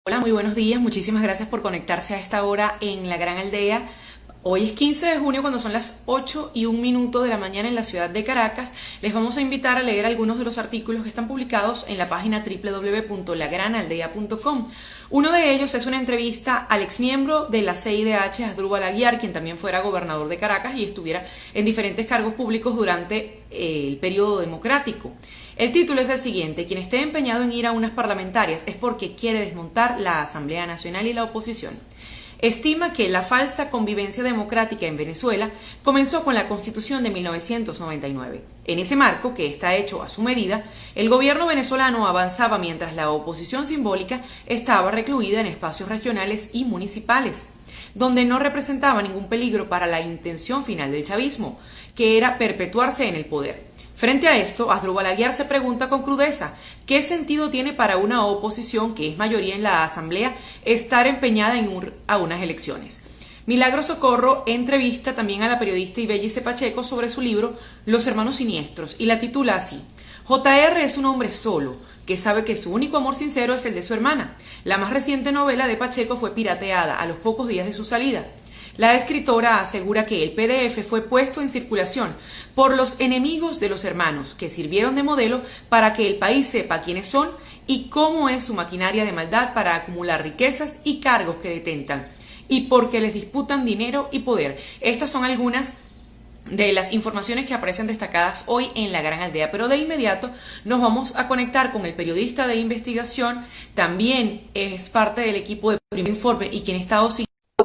Hola, muy buenos días. Muchísimas gracias por conectarse a esta hora en la Gran Aldea. Hoy es 15 de junio cuando son las 8:01 de la mañana en la ciudad de Caracas. Les vamos a invitar a leer algunos de los artículos que están publicados en la página www.lagranaldea.com. Uno de ellos es una entrevista al exmiembro de la CIDH, Asdrúbal Aguiar, quien también fuera gobernador de Caracas y estuviera en diferentes cargos públicos durante el periodo democrático. El título es el siguiente: quien esté empeñado en ir a unas parlamentarias es porque quiere desmontar la Asamblea Nacional y la oposición. Estima que la falsa convivencia democrática en Venezuela comenzó con la Constitución de 1999. En ese marco, que está hecho a su medida, el gobierno venezolano avanzaba mientras la oposición simbólica estaba recluida en espacios regionales y municipales, donde no representaba ningún peligro para la intención final del chavismo, que era perpetuarse en el poder. Frente a esto, Asdrúbal Aguiar se pregunta con crudeza: ¿qué sentido tiene para una oposición que es mayoría en la Asamblea estar empeñada a unas elecciones? Milagros Socorro entrevista también a la periodista Ibellice Pacheco sobre su libro Los Hermanos Siniestros y la titula así: JR es un hombre solo, que sabe que su único amor sincero es el de su hermana. La más reciente novela de Pacheco fue pirateada a los pocos días de su salida. La escritora asegura que el PDF fue puesto en circulación por los enemigos de los hermanos, que sirvieron de modelo para que el país sepa quiénes son y cómo es su maquinaria de maldad para acumular riquezas y cargos que detentan, y porque les disputan dinero y poder. Estas son algunas de las informaciones que aparecen destacadas hoy en la Gran Aldea, pero de inmediato nos vamos a conectar con el periodista de investigación, también es parte del equipo de Primer Informe y quien está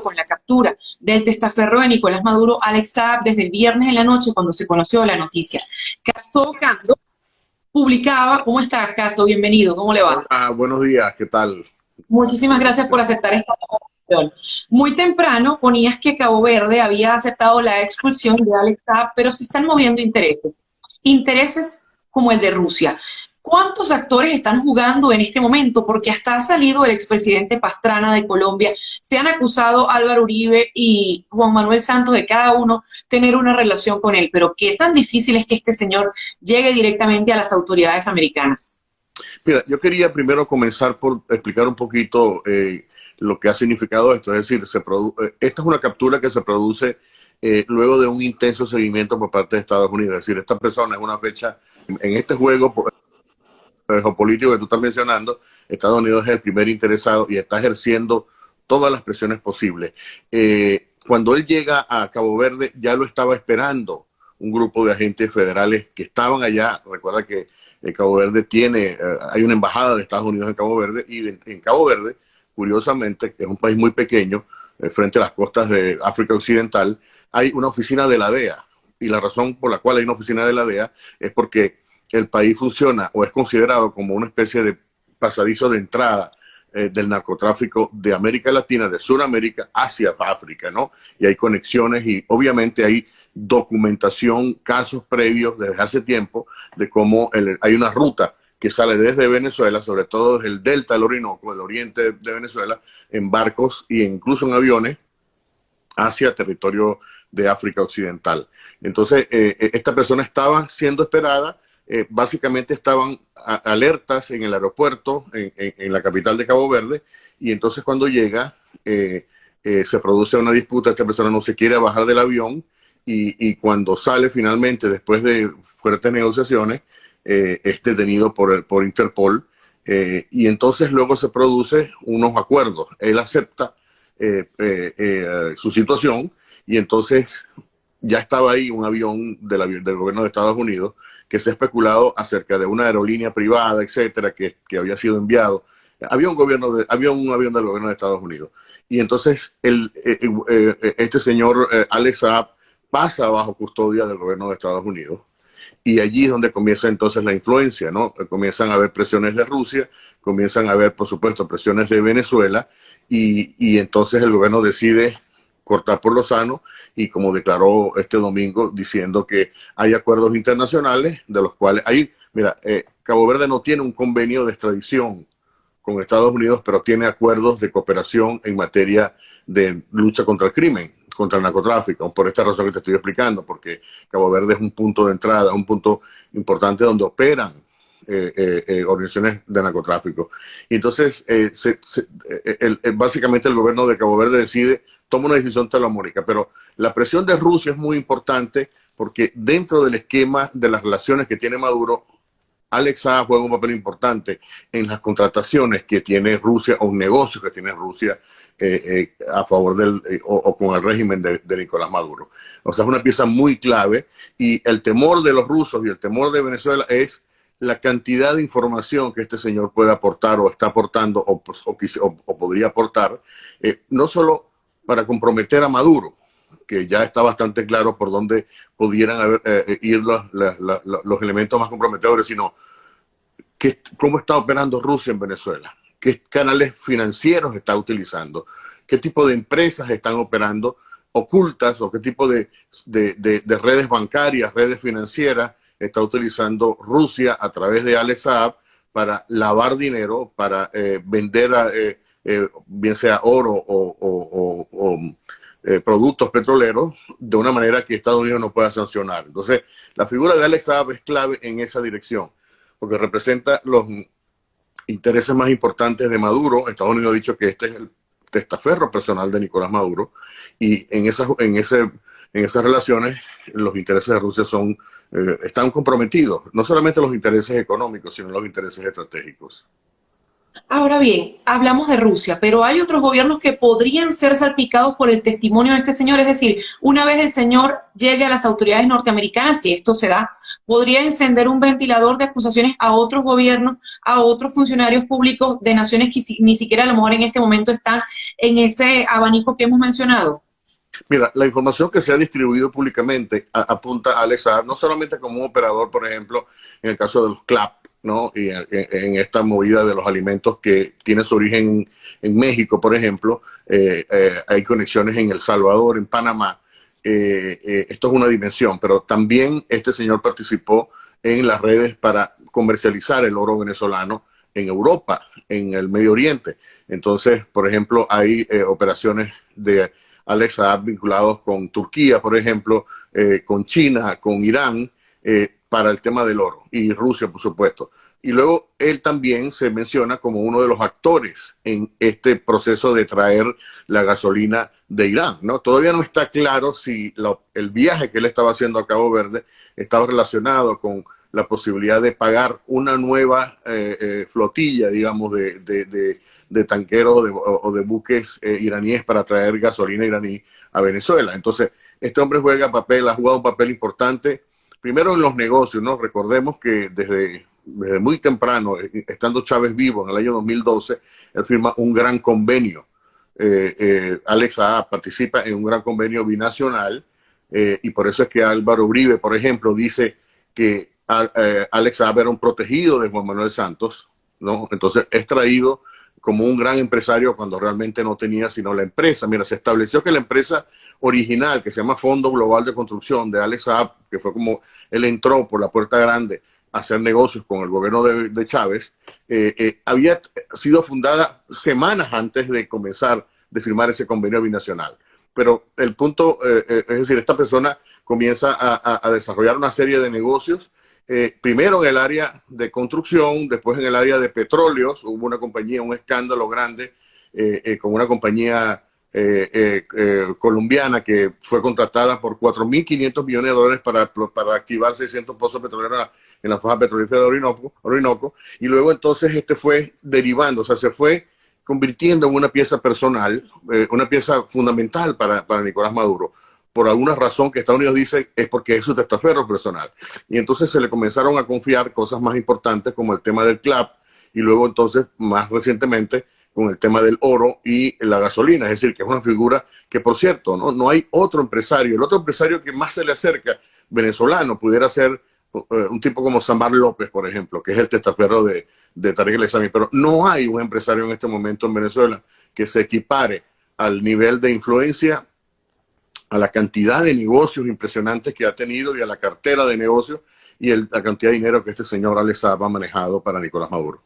con la captura del testaferro de Nicolás Maduro, Alex Saab, desde el viernes en la noche cuando se conoció la noticia. Casto Cando publicaba. ¿Cómo estás, Casto? Bienvenido, ¿cómo le va? Hola, buenos días, ¿qué tal? Muchísimas gracias por aceptar esta conversación. Muy temprano ponías que Cabo Verde había aceptado la expulsión de Alex Saab, pero se están moviendo intereses como el de Rusia. ¿Cuántos actores están jugando en este momento? Porque hasta ha salido el expresidente Pastrana de Colombia, se han acusado Álvaro Uribe y Juan Manuel Santos de cada uno tener una relación con él, pero ¿qué tan difícil es que este señor llegue directamente a las autoridades americanas? Mira, yo quería primero comenzar por explicar un poquito lo que ha significado esto. Es decir, esta es una captura que se produce luego de un intenso seguimiento por parte de Estados Unidos. Es decir, esta persona es una fecha en este juego geopolítico que tú estás mencionando. Estados Unidos es el primer interesado y está ejerciendo todas las presiones posibles. Cuando él llega a Cabo Verde, ya lo estaba esperando un grupo de agentes federales que estaban allá. Recuerda que Cabo Verde hay una embajada de Estados Unidos en Cabo Verde, y en Cabo Verde, curiosamente, que es un país muy pequeño, frente a las costas de África Occidental, hay una oficina de la DEA. Y la razón por la cual hay una oficina de la DEA es porque el país funciona o es considerado como una especie de pasadizo de entrada del narcotráfico de América Latina, de Sudamérica, hacia África, ¿no? Y hay conexiones y obviamente hay documentación, casos previos desde hace tiempo de cómo hay una ruta que sale desde Venezuela, sobre todo desde el delta del Orinoco, el oriente de Venezuela, en barcos e incluso en aviones hacia territorio de África Occidental. Entonces, esta persona estaba siendo esperada. Básicamente estaban alertas en el aeropuerto, en la capital de Cabo Verde, y entonces cuando llega, se produce una disputa. Esta persona no se quiere bajar del avión, y cuando sale finalmente, después de fuertes negociaciones, es detenido por Interpol, y entonces luego se producen unos acuerdos. Él acepta su situación, y entonces ya estaba ahí un avión del gobierno de Estados Unidos que se ha especulado acerca de una aerolínea privada, etcétera, que había sido enviado. Había un avión del gobierno de Estados Unidos. Y entonces este señor Alex Saab pasa bajo custodia del gobierno de Estados Unidos. Y allí es donde comienza entonces la influencia, ¿no? Comienzan a haber presiones de Rusia, comienzan a haber, por supuesto, presiones de Venezuela, y entonces el gobierno decide cortar por lo sano, y como declaró este domingo, diciendo que hay acuerdos internacionales de los cuales Cabo Verde no tiene un convenio de extradición con Estados Unidos, pero tiene acuerdos de cooperación en materia de lucha contra el crimen, contra el narcotráfico, por esta razón que te estoy explicando, porque Cabo Verde es un punto de entrada, un punto importante donde operan organizaciones de narcotráfico. Y entonces, básicamente el gobierno de Cabo Verde toma una decisión telemónica, pero la presión de Rusia es muy importante porque dentro del esquema de las relaciones que tiene Maduro, Alex Saab juega un papel importante en las contrataciones que tiene Rusia o un negocio que tiene Rusia a favor o con el régimen de Nicolás Maduro. O sea, es una pieza muy clave y el temor de los rusos y el temor de Venezuela es la cantidad de información que este señor puede aportar o está aportando o podría aportar, no solo para comprometer a Maduro, que ya está bastante claro por dónde pudieran ir los elementos más comprometedores, sino cómo está operando Rusia en Venezuela, qué canales financieros está utilizando, qué tipo de empresas están operando ocultas o qué tipo de redes bancarias, redes financieras está utilizando Rusia a través de Alex Saab para lavar dinero, para vender bien sea oro o productos petroleros de una manera que Estados Unidos no pueda sancionar. Entonces, la figura de Alex Saab es clave en esa dirección, porque representa los intereses más importantes de Maduro. Estados Unidos ha dicho que este es el testaferro personal de Nicolás Maduro, y en esas relaciones los intereses de Rusia están comprometidos, no solamente los intereses económicos, sino los intereses estratégicos. Ahora bien, hablamos de Rusia, pero hay otros gobiernos que podrían ser salpicados por el testimonio de este señor. Es decir, una vez el señor llegue a las autoridades norteamericanas, si esto se da, podría encender un ventilador de acusaciones a otros gobiernos, a otros funcionarios públicos de naciones que ni siquiera a lo mejor en este momento están en ese abanico que hemos mencionado. Mira, la información que se ha distribuido públicamente apunta a Alex Saab no solamente como un operador, por ejemplo, en el caso de los CLAP, ¿no? Y en esta movida de los alimentos que tiene su origen en México, por ejemplo, hay conexiones en El Salvador, en Panamá. Esto es una dimensión, pero también este señor participó en las redes para comercializar el oro venezolano en Europa, en el Medio Oriente. Entonces, por ejemplo, hay operaciones de Alex Saab vinculados con Turquía, por ejemplo, con China, con Irán, para el tema del oro, y Rusia, por supuesto. Y luego él también se menciona como uno de los actores en este proceso de traer la gasolina de Irán, ¿no? Todavía no está claro si el viaje que él estaba haciendo a Cabo Verde estaba relacionado con la posibilidad de pagar una nueva flotilla, digamos, de tanqueros o de buques iraníes para traer gasolina iraní a Venezuela. Entonces, este hombre ha jugado un papel importante, primero en los negocios, ¿no? Recordemos que desde muy temprano, estando Chávez vivo en el año 2012, él firma un gran convenio. Alex Saab participa en un gran convenio binacional, y por eso es que Álvaro Uribe, por ejemplo, dice que Alex Saab era un protegido de Juan Manuel Santos, ¿no? Entonces es traído como un gran empresario cuando realmente no tenía sino la empresa. Mira, se estableció que la empresa original, que se llama Fondo Global de Construcción de Alex Saab, que fue como él entró por la puerta grande a hacer negocios con el gobierno de Chávez, había sido fundada semanas antes de comenzar de firmar ese convenio binacional. Pero el punto, es decir, esta persona comienza a desarrollar una serie de negocios, primero en el área de construcción, después en el área de petróleos. Hubo una compañía, un escándalo grande con una compañía colombiana que fue contratada por $4.500 millones para activar 600 pozos petroleros en la faja petrolífera de Orinoco, y luego entonces fue derivando, o sea, se fue convirtiendo en una pieza personal, una pieza fundamental para Nicolás Maduro. Por alguna razón que Estados Unidos dice es porque es su testaferro personal. Y entonces se le comenzaron a confiar cosas más importantes como el tema del CLAP, y luego entonces más recientemente con el tema del oro y la gasolina. Es decir, que es una figura que, por cierto, no hay otro empresario. El otro empresario que más se le acerca, venezolano, pudiera ser un tipo como Samar López, por ejemplo, que es el testaferro de Tarek El Aissami. Pero no hay un empresario en este momento en Venezuela que se equipare al nivel de influencia, a la cantidad de negocios impresionantes que ha tenido y a la cartera de negocios y la cantidad de dinero que este señor Alex Saab ha manejado para Nicolás Maduro.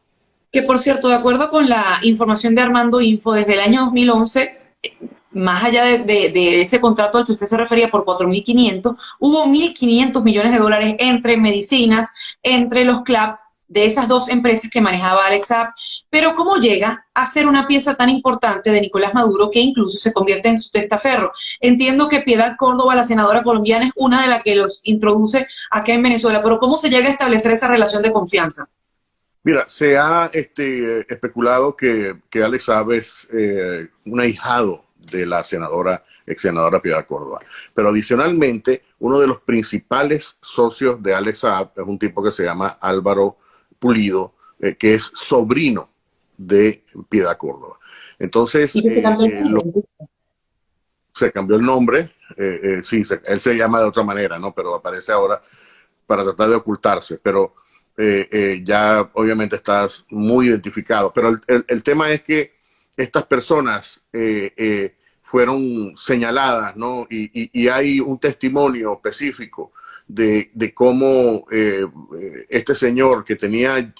Que, por cierto, de acuerdo con la información de Armando Info, desde el año 2011, más allá de ese contrato al que usted se refería por 4.500, hubo 1.500 millones de dólares entre medicinas, entre los CLAP, de esas dos empresas que manejaba Alex Saab, pero cómo llega a ser una pieza tan importante de Nicolás Maduro que incluso se convierte en su testaferro. Entiendo que Piedad Córdoba, la senadora colombiana, es una de las que los introduce acá en Venezuela, pero ¿cómo se llega a establecer esa relación de confianza? Mira, se ha especulado que Alex Saab es un ahijado de la ex senadora Piedad Córdoba. Pero adicionalmente, uno de los principales socios de Alex Saab es un tipo que se llama Álvaro Pulido, que es sobrino de Piedad Córdoba. Entonces, se cambió el nombre, sí, él se llama de otra manera, ¿no? Pero aparece ahora para tratar de ocultarse, pero ya obviamente estás muy identificado. Pero el tema es que estas personas fueron señaladas, ¿no? Y hay un testimonio específico de cómo este señor que tenía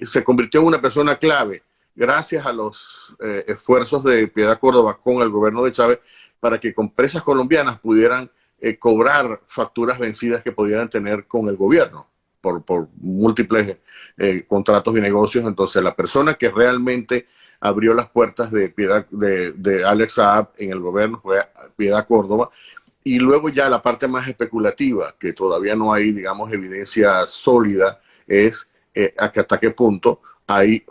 se convirtió en una persona clave gracias a los esfuerzos de Piedad Córdoba con el gobierno de Chávez para que con empresas colombianas pudieran cobrar facturas vencidas que pudieran tener con el gobierno por múltiples contratos y negocios. Entonces la persona que realmente abrió las puertas de Alex Saab en el gobierno fue Piedad Córdoba. Y luego ya la parte más especulativa, que todavía no hay, digamos, evidencia sólida, es hasta qué punto hay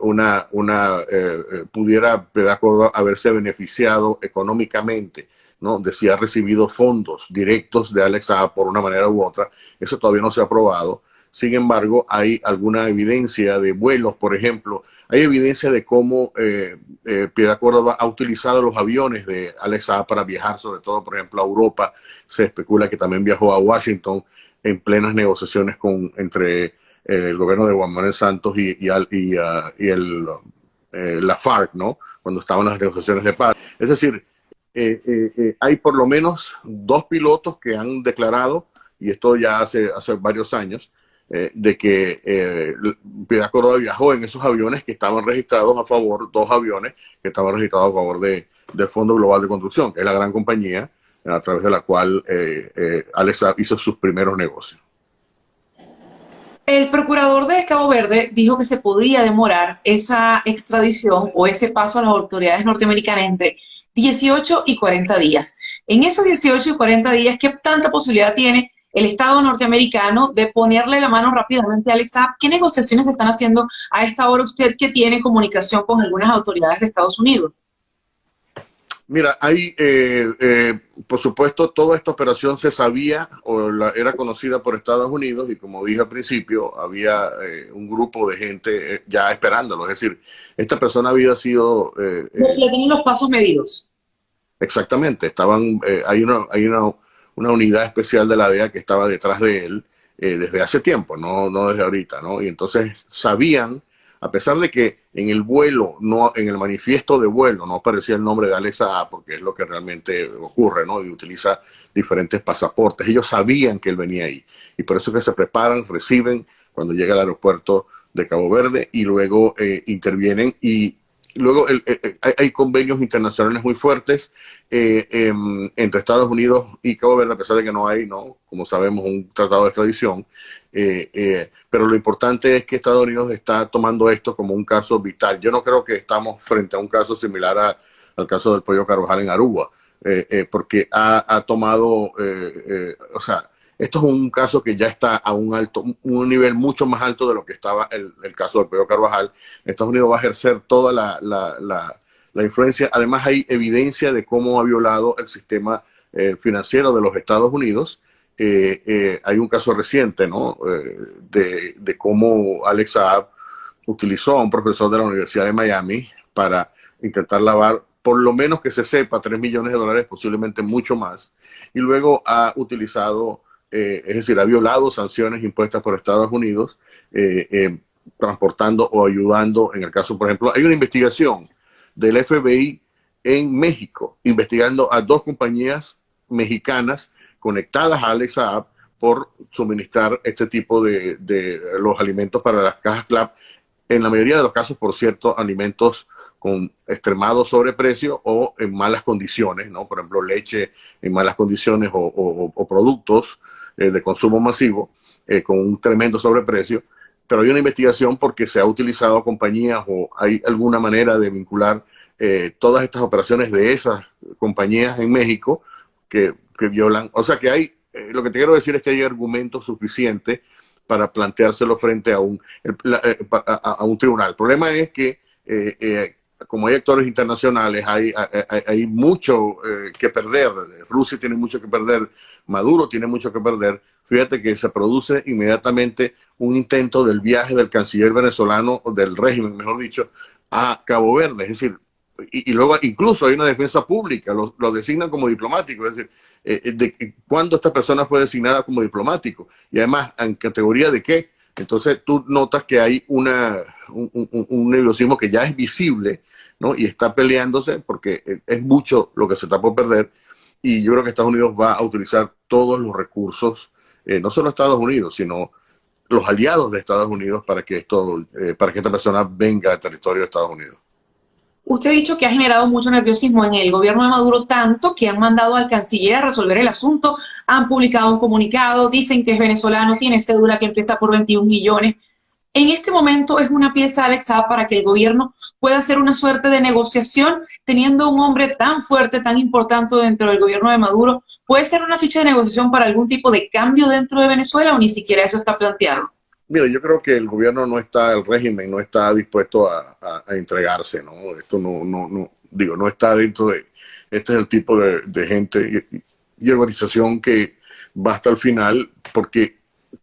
pudiera Piedad Córdoba haberse beneficiado económicamente, ¿no? De si ha recibido fondos directos de Alex Saab por una manera u otra. Eso todavía no se ha probado. Sin embargo, hay alguna evidencia de vuelos, por ejemplo. Hay evidencia de cómo Piedad Córdoba ha utilizado los aviones de Alex Saab para viajar, sobre todo, por ejemplo, a Europa. Se especula que también viajó a Washington en plenas negociaciones entre el gobierno de Juan Manuel Santos y la FARC, ¿no? Cuando estaban las negociaciones de paz. Es decir, hay por lo menos 2 pilotos que han declarado, y esto ya hace varios años, de que Piedad Córdoba viajó en esos aviones que estaban registrados a favor, 2 aviones que estaban registrados a favor del Fondo Global de Construcción, que es la gran compañía a través de la cual Alex Saab hizo sus primeros negocios. El procurador de Cabo Verde dijo que se podía demorar esa extradición o ese paso a las autoridades norteamericanas entre 18 y 40 días. En esos 18 y 40 días, ¿qué tanta posibilidad tiene el Estado norteamericano de ponerle la mano rápidamente a Alex Saab? ¿Qué negociaciones se están haciendo a esta hora usted que tiene comunicación con algunas autoridades de Estados Unidos? Mira, hay, por supuesto, toda esta operación se sabía era conocida por Estados Unidos y como dije al principio, había un grupo de gente ya esperándolo. Es decir, esta persona había sido... Le tienen los pasos medidos. Exactamente. Hay una unidad especial de la DEA que estaba detrás de él desde hace tiempo, no desde ahorita, ¿no? Y entonces sabían, a pesar de que en el vuelo, en el manifiesto de vuelo no aparecía el nombre de Alex Saab, porque es lo que realmente ocurre, ¿no? Y utiliza diferentes pasaportes. Ellos sabían que él venía ahí. Y por eso que se preparan, reciben cuando llega al aeropuerto de Cabo Verde y luego intervienen y luego hay convenios internacionales muy fuertes entre Estados Unidos y Cabo Verde, a pesar de que no hay, como sabemos, un tratado de extradición. Pero lo importante es que Estados Unidos está tomando esto como un caso vital. Yo no creo que estamos frente a un caso similar al caso del Pollo Carvajal en Aruba, porque ha tomado, o sea, esto es un caso que ya está a un nivel mucho más alto de lo que estaba el caso del Pollo Carvajal. Estados Unidos va a ejercer toda la influencia. Además, hay evidencia de cómo ha violado el sistema financiero de los Estados Unidos. Hay un caso reciente, ¿no? De cómo Alex Saab utilizó a un profesor de la Universidad de Miami para intentar lavar, por lo menos que se sepa, $3 millones, posiblemente mucho más. Y luego ha utilizado... es decir, ha violado sanciones impuestas por Estados Unidos, transportando o ayudando, en el caso, por ejemplo, hay una investigación del FBI en México, investigando a 2 compañías mexicanas conectadas a Alex Saab por suministrar este tipo de los alimentos para las cajas CLAP. En la mayoría de los casos, por cierto, alimentos con extremado sobreprecio o en malas condiciones, ¿no? Por ejemplo, leche en malas condiciones o productos de consumo masivo con un tremendo sobreprecio. pero hay una investigación porque se ha utilizado a compañías o hay alguna manera de vincular todas estas operaciones de esas compañías en México que violan. O sea que hay, lo que te quiero decir es que hay argumentos suficientes para planteárselo frente a un tribunal. El problema es que como hay actores internacionales, hay mucho que perder. Rusia tiene mucho que perder, Maduro tiene mucho que perder. Fíjate que se produce inmediatamente un intento del viaje del canciller venezolano, o del régimen, mejor dicho, a Cabo Verde. Es decir, y luego incluso hay una defensa pública, lo designan como diplomático. Es decir, ¿cuándo esta persona fue designada como diplomático? Y además, ¿en categoría de qué? Entonces tú notas que hay un nerviosismo que ya es visible, ¿no? Y está peleándose porque es mucho lo que se está por perder. Y yo creo que Estados Unidos va a utilizar todos los recursos, no solo Estados Unidos, sino los aliados de Estados Unidos para que esta persona venga al territorio de Estados Unidos. Usted ha dicho que ha generado mucho nerviosismo en el gobierno de Maduro, tanto que han mandado al canciller a resolver el asunto, han publicado un comunicado, dicen que es venezolano, tiene cédula que empieza por 21 millones. En este momento es una pieza, Alex Saab, para que el gobierno pueda hacer una suerte de negociación, teniendo un hombre tan fuerte, tan importante dentro del gobierno de Maduro. ¿Puede ser una ficha de negociación para algún tipo de cambio dentro de Venezuela o ni siquiera eso está planteado? Mira, yo creo que el gobierno el régimen no está dispuesto a entregarse, ¿no? Esto no está dentro de, este es el tipo de gente y organización que va hasta el final, porque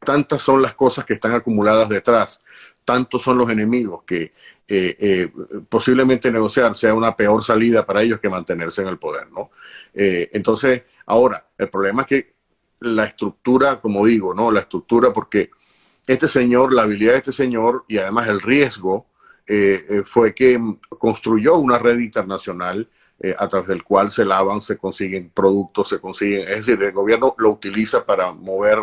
tantas son las cosas que están acumuladas detrás, tantos son los enemigos que posiblemente negociar sea una peor salida para ellos que mantenerse en el poder, ¿no? Entonces, ahora, el problema es que la estructura, como digo, ¿no? La estructura, porque este señor, la habilidad de este señor y además el riesgo fue que construyó una red internacional a través del cual se lavan, se consiguen productos, es decir, el gobierno lo utiliza para mover,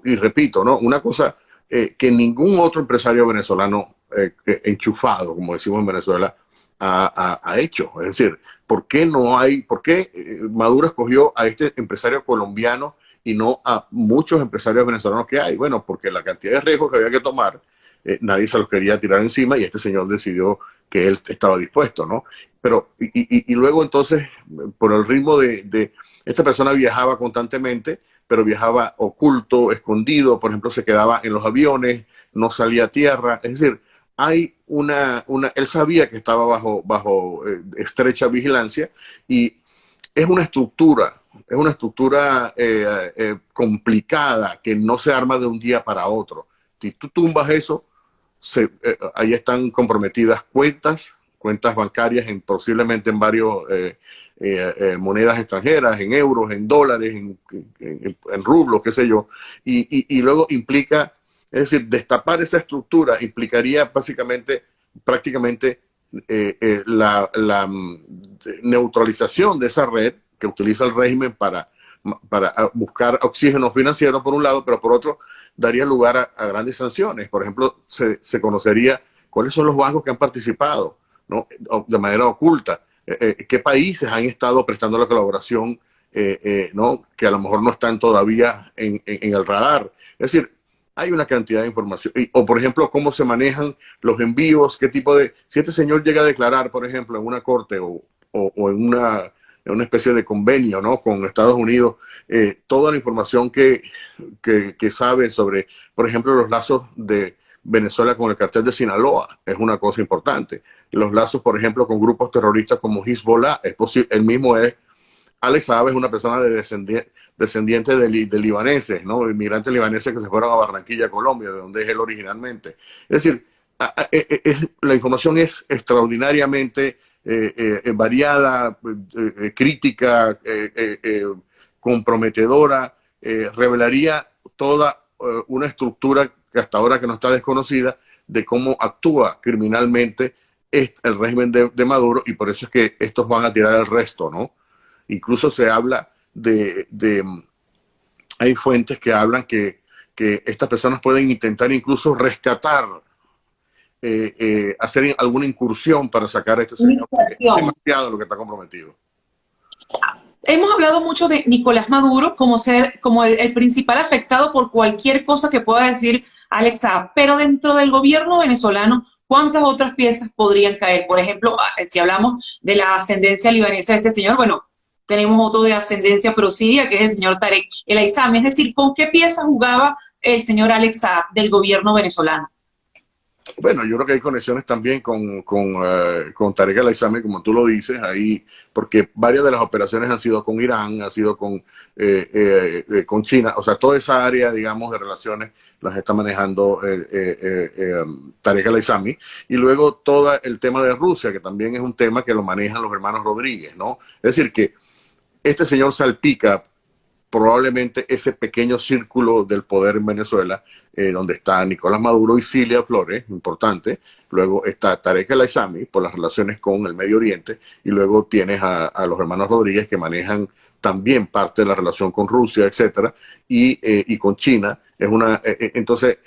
y repito, ¿no? Una cosa que ningún otro empresario venezolano enchufado, como decimos en Venezuela, ha hecho. Es decir, ¿por qué Maduro escogió a este empresario colombiano y no a muchos empresarios venezolanos que hay? Bueno, porque la cantidad de riesgos que había que tomar, nadie se los quería tirar encima y este señor decidió que él estaba dispuesto, ¿no? Pero, y luego entonces, por el ritmo esta persona viajaba constantemente, pero viajaba oculto, escondido, por ejemplo, se quedaba en los aviones, no salía a tierra, es decir, hay él sabía que estaba bajo estrecha vigilancia y es una estructura complicada que no se arma de un día para otro. Si tú tumbas eso, ahí están comprometidas cuentas bancarias posiblemente en varios monedas extranjeras, en euros, en dólares, en rublos, qué sé yo, y luego implica, es decir, destapar esa estructura implicaría prácticamente la neutralización de esa red que utiliza el régimen para buscar oxígeno financiero por un lado, pero por otro daría lugar a grandes sanciones. Por ejemplo, se conocería cuáles son los bancos que han participado, ¿no? De manera oculta, qué países han estado prestando la colaboración, ¿no? Que a lo mejor no están todavía en el radar. Es decir, hay una cantidad de información. O, por ejemplo, cómo se manejan los envíos, qué tipo si este señor llega a declarar, por ejemplo, en una corte o en una especie de convenio, ¿no? Con Estados Unidos, toda la información que sabe sobre, por ejemplo, los lazos de Venezuela con el cartel de Sinaloa, es una cosa importante. Los lazos, por ejemplo, con grupos terroristas como Hezbollah, es posible. El mismo Alex Saab es una persona descendiente de libaneses, ¿no? Inmigrantes libaneses que se fueron a Barranquilla, Colombia, de donde es él originalmente. Es decir, la información es extraordinariamente variada, crítica, comprometedora, revelaría toda una estructura que hasta ahora que no está desconocida de cómo actúa criminalmente el régimen de Maduro, y por eso es que estos van a tirar el resto, ¿no? Incluso se habla hay fuentes que hablan que estas personas pueden intentar incluso rescatar, hacer alguna incursión para sacar a este señor, porque es demasiado lo que está comprometido. Hemos hablado mucho de Nicolás Maduro como el principal afectado por cualquier cosa que pueda decir Alex Saab, pero dentro del gobierno venezolano, ¿cuántas otras piezas podrían caer? Por ejemplo, si hablamos de la ascendencia libanesa de este señor, bueno, tenemos otro de ascendencia prosiria, que es el señor Tarek El Aissami. Es decir, ¿con qué pieza jugaba el señor Alex Saab del gobierno venezolano? Bueno, yo creo que hay conexiones también con Tarek El Aissami, como tú lo dices, ahí, porque varias de las operaciones han sido con Irán, han sido con China, o sea, toda esa área, digamos, de relaciones las está manejando Tarek El Aissami, y luego todo el tema de Rusia, que también es un tema que lo manejan los hermanos Rodríguez, ¿no? Es decir, que este señor salpica probablemente ese pequeño círculo del poder en Venezuela, donde está Nicolás Maduro y Cilia Flores, importante. Luego está Tarek El Aissami, por las relaciones con el Medio Oriente, y luego tienes a los hermanos Rodríguez, que manejan también parte de la relación con Rusia, etcétera, y con China. Entonces,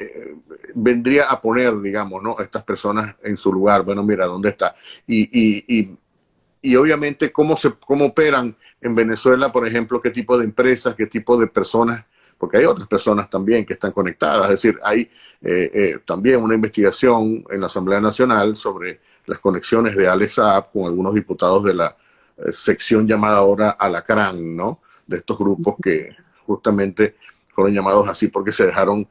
vendría a poner, digamos, ¿no?, a estas personas en su lugar. Bueno, mira, ¿dónde está? Y obviamente cómo operan en Venezuela, por ejemplo, qué tipo de empresas, qué tipo de personas, porque hay otras personas también que están conectadas. Es decir, hay también una investigación en la Asamblea Nacional sobre las conexiones de Alex Saab con algunos diputados de la sección llamada ahora Alacrán, ¿no? De estos grupos que justamente fueron llamados así porque se dejaron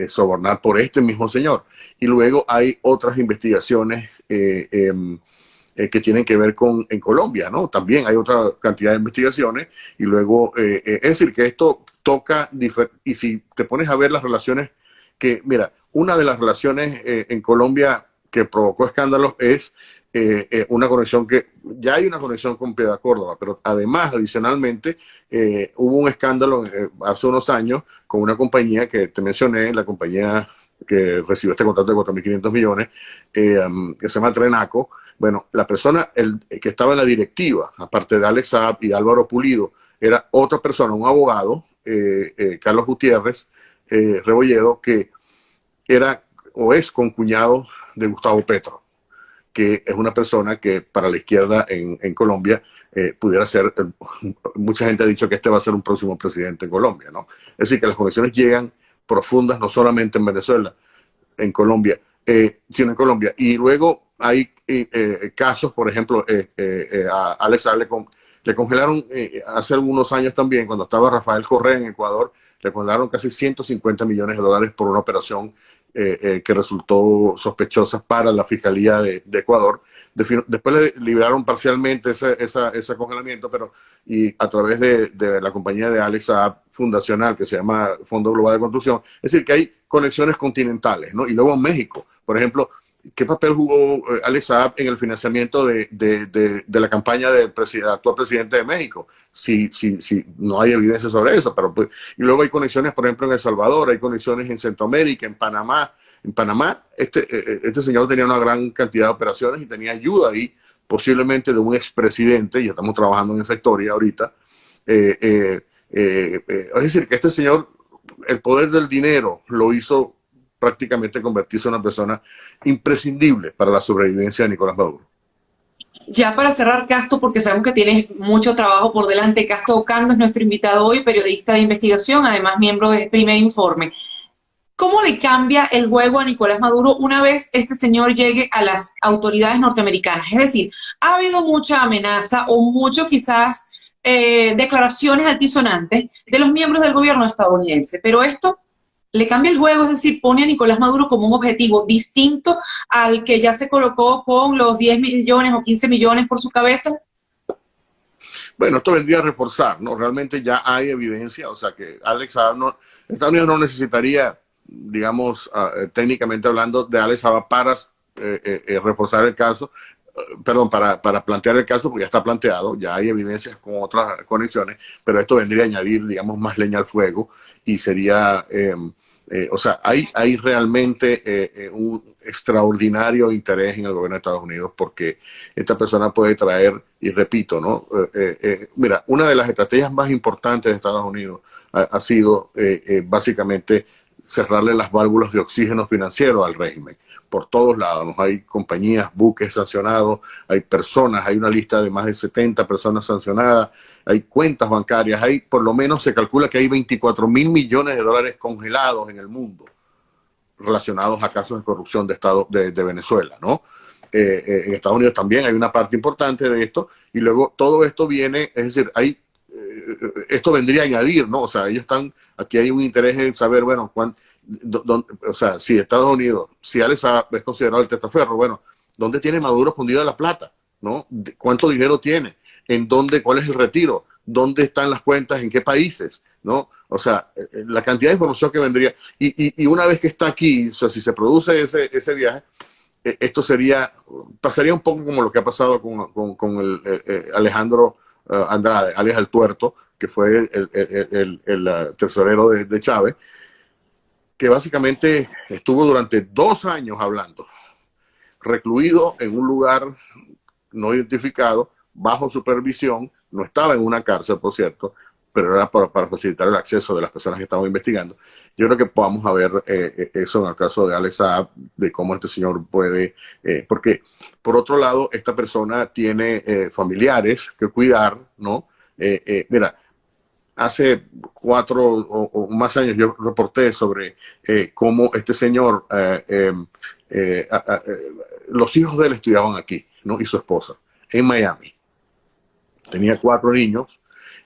sobornar por este mismo señor. Y luego hay otras investigaciones que tienen que ver en Colombia, ¿no? También hay otra cantidad de investigaciones, y luego, es decir, que esto toca, y si te pones a ver las relaciones mira, una de las relaciones en Colombia que provocó escándalos es una conexión ya hay una conexión con Piedad Córdoba, pero además, adicionalmente, hubo un escándalo hace unos años con una compañía que te mencioné, la compañía que recibió este contrato de 4.500 millones, que se llama Trenaco. Bueno, la persona que estaba en la directiva, aparte de Alex Saab y Álvaro Pulido, era otra persona, un abogado, Carlos Gutiérrez Rebolledo, que era o es concuñado de Gustavo Petro, que es una persona que para la izquierda en Colombia pudiera ser, mucha gente ha dicho que este va a ser un próximo presidente en Colombia, ¿no? Es decir, que las conexiones llegan profundas, no solamente en Venezuela, en Colombia, sino en Colombia. Y luego hay casos, por ejemplo, a Alex Saab le congelaron hace algunos años también, cuando estaba Rafael Correa en Ecuador, le congelaron casi 150 millones de dólares por una operación que resultó sospechosa para la Fiscalía de Ecuador. Después le liberaron parcialmente ese congelamiento, pero y a través de la compañía de Alex Saab fundacional, que se llama Fondo Global de Construcción. Es decir, que hay conexiones continentales, ¿no? Y luego en México, por ejemplo, ¿qué papel jugó Alex Saab en el financiamiento de la campaña del actual presidente de México? Si no hay evidencia sobre eso, pero pues, y luego hay conexiones, por ejemplo, en El Salvador, hay conexiones en Centroamérica, en Panamá. En Panamá, este señor tenía una gran cantidad de operaciones y tenía ayuda ahí, posiblemente de un expresidente, y estamos trabajando en esa historia ahorita. Es decir, que este señor, el poder del dinero lo hizo prácticamente convertirse en una persona imprescindible para la sobrevivencia de Nicolás Maduro. Ya para cerrar, Casto, porque sabemos que tienes mucho trabajo por delante, Casto Ocando es nuestro invitado hoy, periodista de investigación, además miembro de Primer Informe. ¿Cómo le cambia el juego a Nicolás Maduro una vez este señor llegue a las autoridades norteamericanas? Es decir, ha habido mucha amenaza o mucho quizás declaraciones altisonantes de los miembros del gobierno estadounidense, pero esto le cambia el juego, es decir, pone a Nicolás Maduro como un objetivo distinto al que ya se colocó con los 10 millones o 15 millones por su cabeza. Bueno, esto vendría a reforzar, ¿no? Realmente ya hay evidencia, o sea que Alex Saab Estados Unidos no necesitaría, digamos, técnicamente hablando, de Alex Saab para reforzar el caso, perdón, para plantear el caso, porque ya está planteado, ya hay evidencias con otras conexiones, pero esto vendría a añadir, digamos, más leña al fuego, y sería, o sea, hay realmente un extraordinario interés en el gobierno de Estados Unidos, porque esta persona puede traer, y repito, ¿no? Mira, una de las estrategias más importantes de Estados Unidos ha sido básicamente cerrarle las válvulas de oxígeno financiero al régimen. Por todos lados, ¿no? Hay compañías, buques sancionados, hay personas, hay una lista de más de 70 personas sancionadas, hay cuentas bancarias, por lo menos se calcula que hay 24.000 millones de dólares congelados en el mundo. relacionados a casos de corrupción de Venezuela, ¿no? En Estados Unidos también hay una parte importante de esto, y luego todo esto viene, es decir, esto vendría a añadir, ¿no? O sea, aquí hay un interés en saber, bueno, o sea, si Estados Unidos, si Alex Saab es considerado el testaferro, bueno, ¿dónde tiene Maduro escondida la plata? ¿No? ¿Cuánto dinero tiene? ¿Cuál es el retiro? ¿Dónde están las cuentas? ¿En qué países? ¿No? O sea, la cantidad de información que vendría. Y una vez que está aquí, o sea, si se produce ese viaje, esto pasaría un poco como lo que ha pasado con el Alejandro Andrade, alias El Tuerto, que fue el tesorero de Chávez, que básicamente estuvo durante 2 años hablando, recluido en un lugar no identificado, bajo supervisión, no estaba en una cárcel, por cierto, pero era para facilitar el acceso de las personas que estaban investigando. Yo creo que podamos ver eso en el caso de Alex Saab, de cómo este señor puede, porque por otro lado, esta persona tiene familiares que cuidar, ¿no? Mira, hace 4 o más años yo reporté sobre cómo este señor, los hijos de él estudiaban aquí, ¿no? Y su esposa, en Miami. Tenía 4 niños,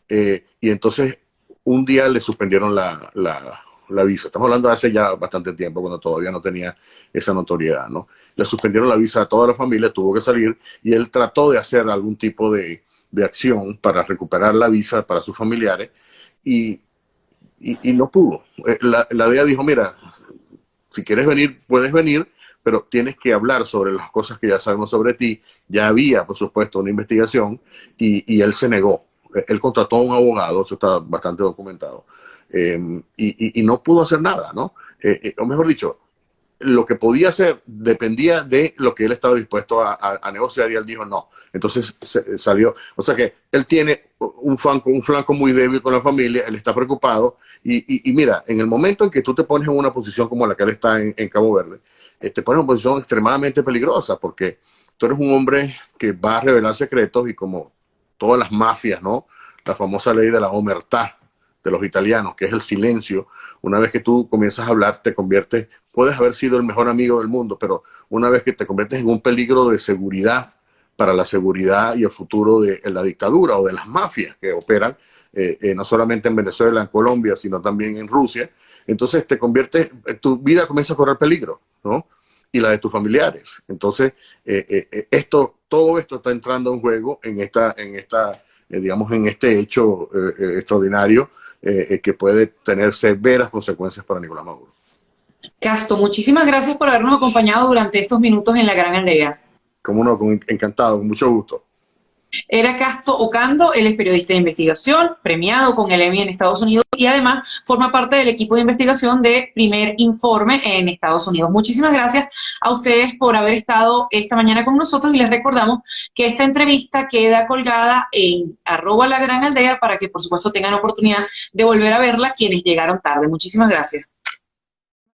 y entonces un día le suspendieron la visa. Estamos hablando de hace ya bastante tiempo, cuando todavía no tenía esa notoriedad, ¿no? Le suspendieron la visa a toda la familia, tuvo que salir, y él trató de hacer algún tipo de acción para recuperar la visa para sus familiares, y no pudo. La DEA dijo, mira, si quieres venir, puedes venir, pero tienes que hablar sobre las cosas que ya sabemos sobre ti. Ya había, por supuesto, una investigación, y él se negó. Él contrató a un abogado, eso está bastante documentado, y no pudo hacer nada, ¿no? O mejor dicho, lo que podía hacer dependía de lo que él estaba dispuesto a negociar, y él dijo no. Entonces salió. O sea que él tiene un flanco muy débil con la familia, él está preocupado, y mira, en el momento en que tú te pones en una posición como la que él está en Cabo Verde, te pones en una posición extremadamente peligrosa, porque tú eres un hombre que va a revelar secretos, y como todas las mafias, ¿no? La famosa ley de la omertá de los italianos, que es el silencio. Una vez que tú comienzas a hablar, puedes haber sido el mejor amigo del mundo, pero una vez que te conviertes en un peligro de seguridad para la seguridad y el futuro de la dictadura o de las mafias que operan, no solamente en Venezuela, en Colombia, sino también en Rusia, entonces tu vida comienza a correr peligro, ¿no? Y la de tus familiares. Entonces, todo esto está entrando en juego digamos, en este hecho extraordinario, que puede tener severas consecuencias para Nicolás Maduro. Casto, muchísimas gracias por habernos acompañado durante estos minutos en La Gran Aldea. Cómo no, encantado, con mucho gusto. Era Casto Ocando, él es periodista de investigación, premiado con el Emmy en Estados Unidos, y además forma parte del equipo de investigación de Primer Informe en Estados Unidos. Muchísimas gracias a ustedes por haber estado esta mañana con nosotros, y les recordamos que esta entrevista queda colgada en @lagranaldea para que por supuesto tengan oportunidad de volver a verla quienes llegaron tarde. Muchísimas gracias.